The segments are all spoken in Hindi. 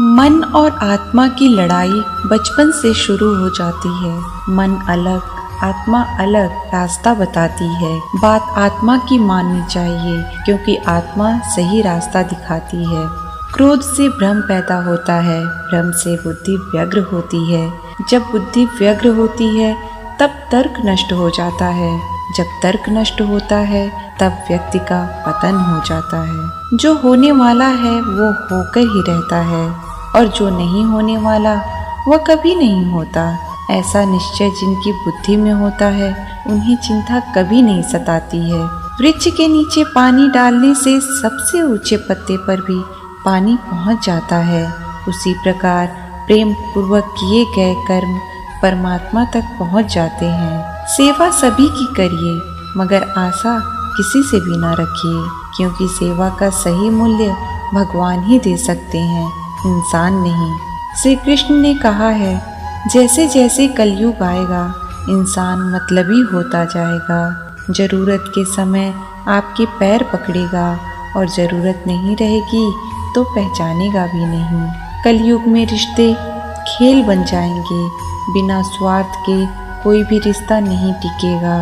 मन और आत्मा की लड़ाई बचपन से शुरू हो जाती है। मन अलग, आत्मा अलग रास्ता बताती है। बात आत्मा की माननी चाहिए क्योंकि आत्मा सही रास्ता दिखाती है। क्रोध से भ्रम पैदा होता है, भ्रम से बुद्धि व्यग्र होती है। जब बुद्धि व्यग्र होती है तब तर्क नष्ट हो जाता है। जब तर्क नष्ट होता है तब व्यक्ति का पतन हो जाता है। जो होने वाला है वो होकर ही रहता है और जो नहीं होने वाला वह कभी नहीं होता। ऐसा निश्चय जिनकी बुद्धि में होता है उन्हें चिंता कभी नहीं सताती है। वृक्ष के नीचे पानी डालने से सबसे ऊंचे पत्ते पर भी पानी पहुंच जाता है। उसी प्रकार प्रेम पूर्वक किए गए कर्म परमात्मा तक पहुंच जाते हैं। सेवा सभी की करिए मगर आशा किसी से भी ना रखिए क्योंकि सेवा का सही मूल्य भगवान ही दे सकते हैं, इंसान नहीं। श्री कृष्ण ने कहा है, जैसे जैसे कलयुग आएगा इंसान मतलबी होता जाएगा। जरूरत के समय आपके पैर पकड़ेगा और जरूरत नहीं रहेगी तो पहचानेगा भी नहीं। कलयुग में रिश्ते खेल बन जाएंगे। बिना स्वार्थ के कोई भी रिश्ता नहीं टिकेगा।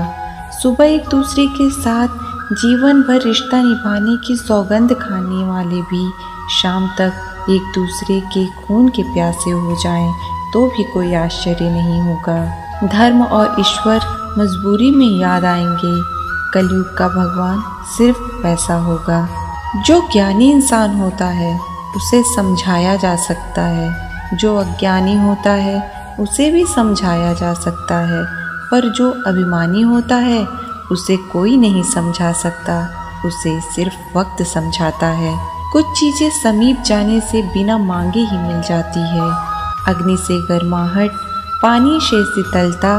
सुबह एक दूसरे के साथ जीवन भर रिश्ता निभाने की सौगंध खाने वाले भी शाम तक एक दूसरे के खून के प्यासे हो जाएं तो भी कोई आश्चर्य नहीं होगा। धर्म और ईश्वर मजबूरी में याद आएंगे। कलयुग का भगवान सिर्फ पैसा होगा। जो ज्ञानी इंसान होता है उसे समझाया जा सकता है, जो अज्ञानी होता है उसे भी समझाया जा सकता है, पर जो अभिमानी होता है उसे कोई नहीं समझा सकता, उसे सिर्फ वक्त समझाता है। कुछ चीज़ें समीप जाने से बिना मांगे ही मिल जाती है। अग्नि से गर्माहट, पानी से शीतलता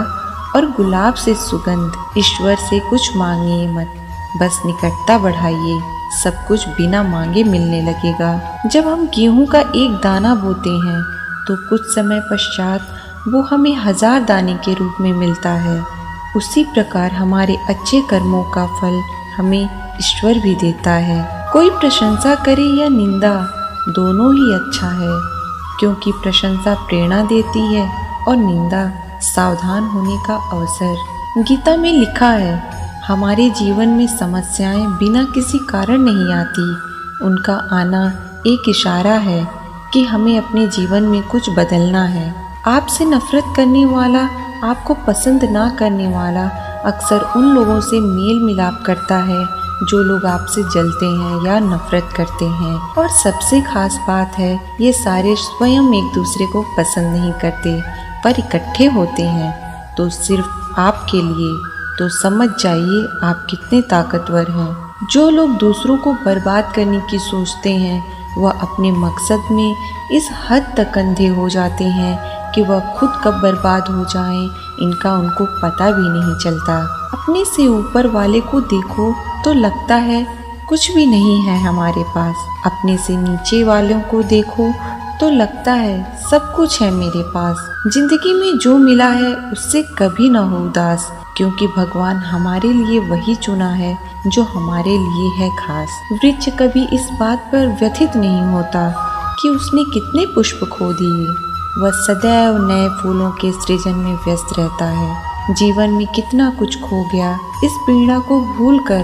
और गुलाब से सुगंध। ईश्वर से कुछ मांगिए मत, बस निकटता बढ़ाइए, सब कुछ बिना मांगे मिलने लगेगा। जब हम गेहूं का एक दाना बोते हैं तो कुछ समय पश्चात वो हमें 1000 दाने के रूप में मिलता है। उसी प्रकार हमारे अच्छे कर्मों का फल हमें ईश्वर भी देता है। कोई प्रशंसा करे या निंदा, दोनों ही अच्छा है क्योंकि प्रशंसा प्रेरणा देती है और निंदा सावधान होने का अवसर। गीता में लिखा है, हमारे जीवन में समस्याएं बिना किसी कारण नहीं आती, उनका आना एक इशारा है कि हमें अपने जीवन में कुछ बदलना है। आपसे नफरत करने वाला, आपको पसंद ना करने वाला अक्सर उन लोगों से मेल मिलाप करता है जो लोग आपसे जलते हैं या नफरत करते हैं। और सबसे खास बात है, ये सारे स्वयं एक दूसरे को पसंद नहीं करते पर इकट्ठे होते हैं तो सिर्फ आपके लिए। तो समझ जाइए आप कितने ताकतवर हैं। जो लोग दूसरों को बर्बाद करने की सोचते हैं वह अपने मकसद में इस हद तक अंधे हो जाते हैं कि वह खुद कब बर्बाद हो जाएं इनका उनको पता भी नहीं चलता। अपने से ऊपर वाले को देखो तो लगता है कुछ भी नहीं है हमारे पास। अपने से नीचे वालों को देखो तो लगता है सब कुछ है मेरे पास। जिंदगी में जो मिला है उससे कभी ना हो उदास क्योंकि भगवान हमारे लिए वही चुना है जो हमारे लिए है खास। वृक्ष कभी इस बात पर व्यथित नहीं होता कि उसने कितने पुष्प खो दिए, वह सदैव नए फूलों के सृजन में व्यस्त रहता है। जीवन में कितना कुछ खो गया, इस पीड़ा को भूलकर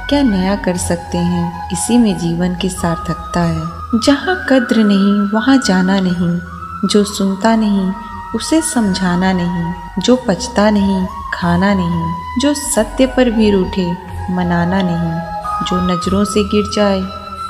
क्या नया कर सकते हैं, इसी में जीवन की सार्थकता है। जहाँ कद्र नहीं वहाँ जाना नहीं, जो सुनता नहीं उसे समझाना नहीं, जो पचता नहीं खाना नहीं, जो सत्य पर भी रूठे मनाना नहीं, जो नजरों से गिर जाए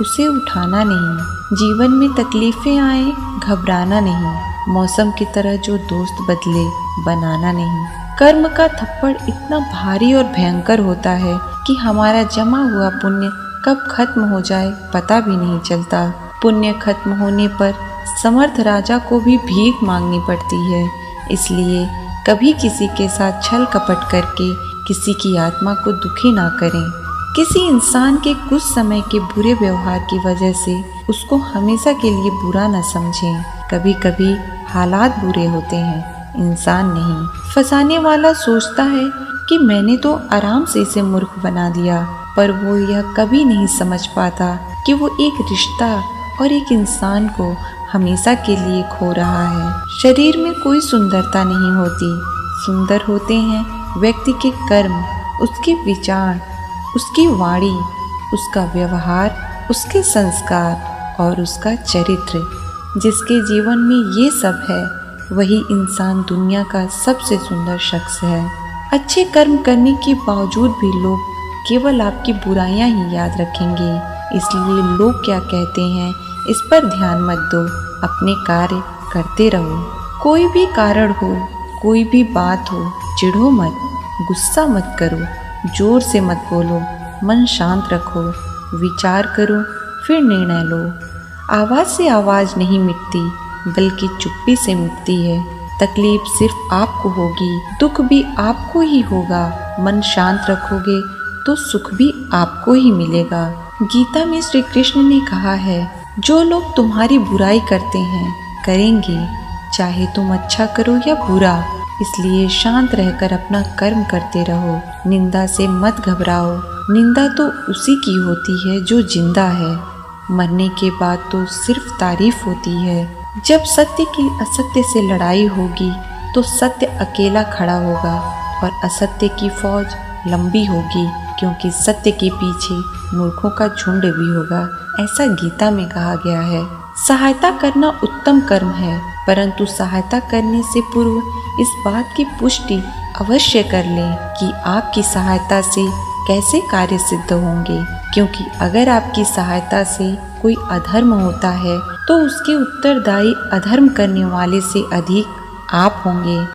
उसे उठाना नहीं। जीवन में तकलीफें आए घबराना नहीं, मौसम की तरह जो दोस्त बदले बनाना नहीं। कर्म का थप्पड़ इतना भारी और भयंकर होता है कि हमारा जमा हुआ पुण्य कब खत्म हो जाए पता भी नहीं चलता। पुण्य खत्म होने पर समर्थ राजा को भी भीख मांगनी पड़ती है। इसलिए कभी किसी के साथ छल कपट करके किसी की आत्मा को दुखी ना करें। किसी इंसान के कुछ समय के बुरे व्यवहार की वजह से उसको हमेशा के लिए बुरा न समझें। कभी कभी हालात बुरे होते हैं, इंसान नहीं। फंसाने वाला सोचता है कि मैंने तो आराम से इसे मूर्ख बना दिया, पर वो यह कभी नहीं समझ पाता कि वो एक रिश्ता और एक इंसान को हमेशा के लिए खो रहा है। शरीर में कोई सुंदरता नहीं होती, सुंदर होते हैं व्यक्ति के कर्म, उसके विचार, उसकी वाणी, उसका व्यवहार, उसके संस्कार और उसका चरित्र। जिसके जीवन में ये सब है वही इंसान दुनिया का सबसे सुंदर शख्स है। अच्छे कर्म करने के बावजूद भी लोग केवल आपकी बुराइयां ही याद रखेंगे, इसलिए लोग क्या कहते हैं इस पर ध्यान मत दो, अपने कार्य करते रहो। कोई भी कारण हो, कोई भी बात हो, चिढ़ो मत, गुस्सा मत करो, जोर से मत बोलो, मन शांत रखो, विचार करो, फिर निर्णय लो। आवाज़ से आवाज़ नहीं मिटती, बल्कि चुप्पी से मिटती है। तकलीफ सिर्फ आपको होगी, दुख भी आपको ही होगा। मन शांत रखोगे तो सुख भी आपको ही मिलेगा। गीता में श्री कृष्ण ने कहा है, जो लोग तुम्हारी बुराई करते हैं करेंगे, चाहे तुम अच्छा करो या बुरा, इसलिए शांत रहकर अपना कर्म करते रहो। निंदा से मत घबराओ, निंदा तो उसी की होती है जो जिंदा है। मरने के बाद तो सिर्फ तारीफ होती है। जब सत्य की असत्य से लड़ाई होगी तो सत्य अकेला खड़ा होगा और असत्य की फौज लंबी होगी, क्योंकि सत्य के पीछे मूर्खों का झुंड भी होगा, ऐसा गीता में कहा गया है। सहायता करना उत्तम कर्म है, परंतु सहायता करने से पूर्व इस बात की पुष्टि अवश्य कर लें कि आपकी सहायता से कैसे कार्य सिद्ध होंगे, क्योंकि अगर आपकी सहायता से कोई अधर्म होता है तो उसके उत्तरदायी अधर्म करने वाले से अधिक आप होंगे।